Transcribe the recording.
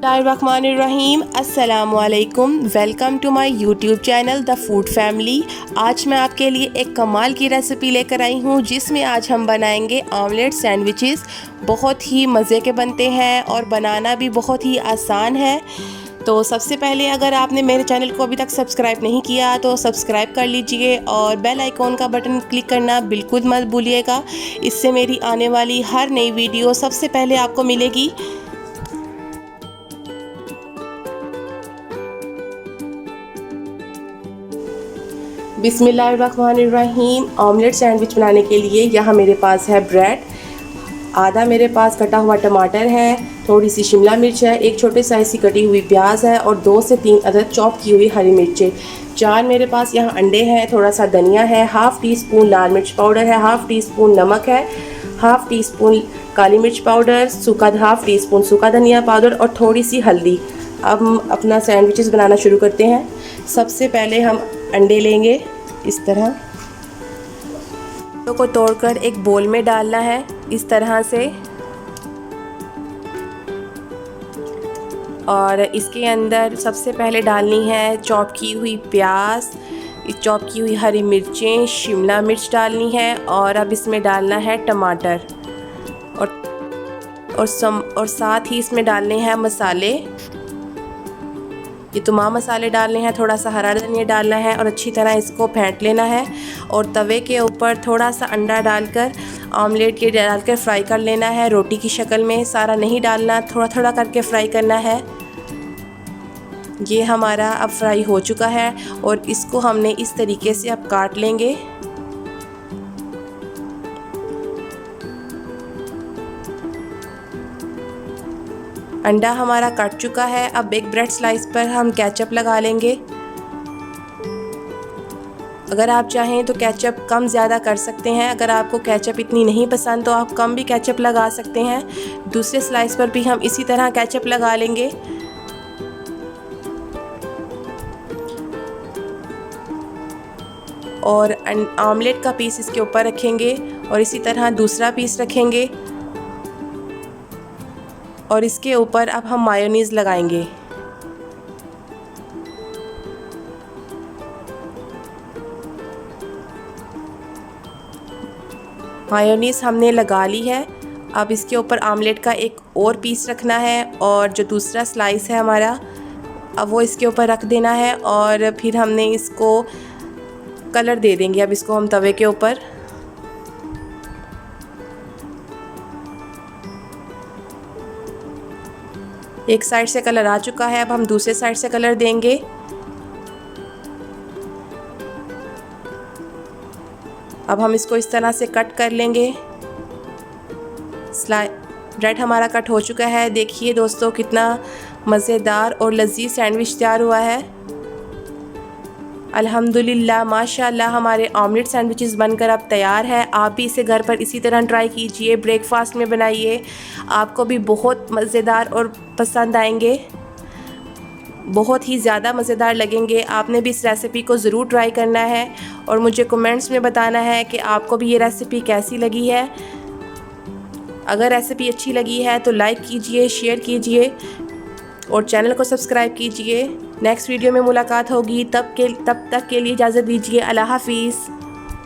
बिस्मिल्लाहिर्रहमानिर्रहीम अस्सलामुअलैकुम। Welcome to my YouTube channel the food family. आज मैं आपके लिए एक कमाल की रेसिपी लेकर आई हूँ, जिसमें आज हम बनाएंगे ऑमलेट सैंडविचेस। बहुत ही मज़े के बनते हैं और बनाना भी बहुत ही आसान है। तो सबसे पहले अगर आपने मेरे चैनल को अभी तक सब्सक्राइब नहीं किया तो सब्सक्राइब कर लीजिए और बेल आइकॉन का बटन क्लिक करना बिल्कुल मत भूलिएगा। इससे मेरी आने वाली हर नई वीडियो सबसे पहले आपको मिलेगी। बिस्मिल्लाहिर्रहमानिर्रहीम। ऑमलेट सैंडविच बनाने के लिए यहाँ मेरे पास है ब्रेड, आधा मेरे पास कटा हुआ टमाटर है, थोड़ी सी शिमला मिर्च है, एक छोटे साइज़ की कटी हुई प्याज है और 2 से 3 अदद चॉप की हुई हरी मिर्चें। 4 मेरे पास यहाँ अंडे हैं, थोड़ा सा धनिया है, हाफ़ टी स्पून लाल मिर्च पाउडर है, हाफ़ टी स्पून नमक है, हाफ़ टी स्पून काली मिर्च पाउडर, हाफ़ टी स्पून सूखा धनिया पाउडर और थोड़ी सी हल्दी। अब हम अपना सैंडविचेस बनाना शुरू करते हैं। सबसे पहले हम अंडे लेंगे, इस तरह को तोड़कर एक बोल में डालना है, इस तरह से। और इसके अंदर सबसे पहले डालनी है चॉप की हुई प्याज, चॉप की हुई हरी मिर्चें, शिमला मिर्च डालनी है और अब इसमें डालना है टमाटर और साथ ही इसमें डालने हैं मसाले। ये तमाम मसाले डालने हैं, थोड़ा सा हरा धनिया डालना है और अच्छी तरह इसको फेंट लेना है। और तवे के ऊपर थोड़ा सा अंडा डालकर ऑमलेट के डालकर फ्राई कर लेना है, रोटी की शक्ल में। सारा नहीं डालना, थोड़ा थोड़ा करके फ्राई करना है। ये हमारा अब फ्राई हो चुका है और इसको हमने इस तरीके से अब काट लेंगे। अंडा हमारा कट चुका है। अब एक ब्रेड स्लाइस पर हम केचप लगा लेंगे। अगर आप चाहें तो केचप कम ज़्यादा कर सकते हैं। अगर आपको केचप इतनी नहीं पसंद तो आप कम भी केचप लगा सकते हैं। दूसरे स्लाइस पर भी हम इसी तरह केचप लगा लेंगे। और ऑमलेट का पीस इसके ऊपर रखेंगे और इसी तरह दूसरा पीस रखेंगे और इसके ऊपर अब हम मायोनीज़ लगाएंगे। मायोनीज़ हमने लगा ली है। अब इसके ऊपर ऑमलेट का एक और पीस रखना है और जो दूसरा स्लाइस है हमारा, अब वो इसके ऊपर रख देना है और फिर हमने इसको कलर दे देंगे। अब इसको हम तवे के ऊपर एक साइड से कलर आ चुका है, अब हम दूसरे साइड से कलर देंगे। अब हम इसको इस तरह से कट कर लेंगे। ब्रेड हमारा कट हो चुका है। देखिए दोस्तों, कितना मज़ेदार और लजीज सैंडविच तैयार हुआ है। अल्हम्दुलिल्लाह, माशाल्लाह, हमारे ऑमलेट सैंडविचेस बनकर अब तैयार है। आप भी इसे घर पर इसी तरह ट्राई कीजिए, ब्रेकफास्ट में बनाइए, आपको भी बहुत मज़ेदार और पसंद आएंगे, बहुत ही ज़्यादा मज़ेदार लगेंगे। आपने भी इस रेसिपी को ज़रूर ट्राई करना है और मुझे कमेंट्स में बताना है कि आपको भी ये रेसिपी कैसी लगी है। अगर रेसिपी अच्छी लगी है तो लाइक कीजिए, शेयर कीजिए और चैनल को सब्सक्राइब कीजिए। नेक्स्ट वीडियो में मुलाकात होगी, तब तक के लिए इजाज़त दीजिए। अल्लाह हाफ़िज़।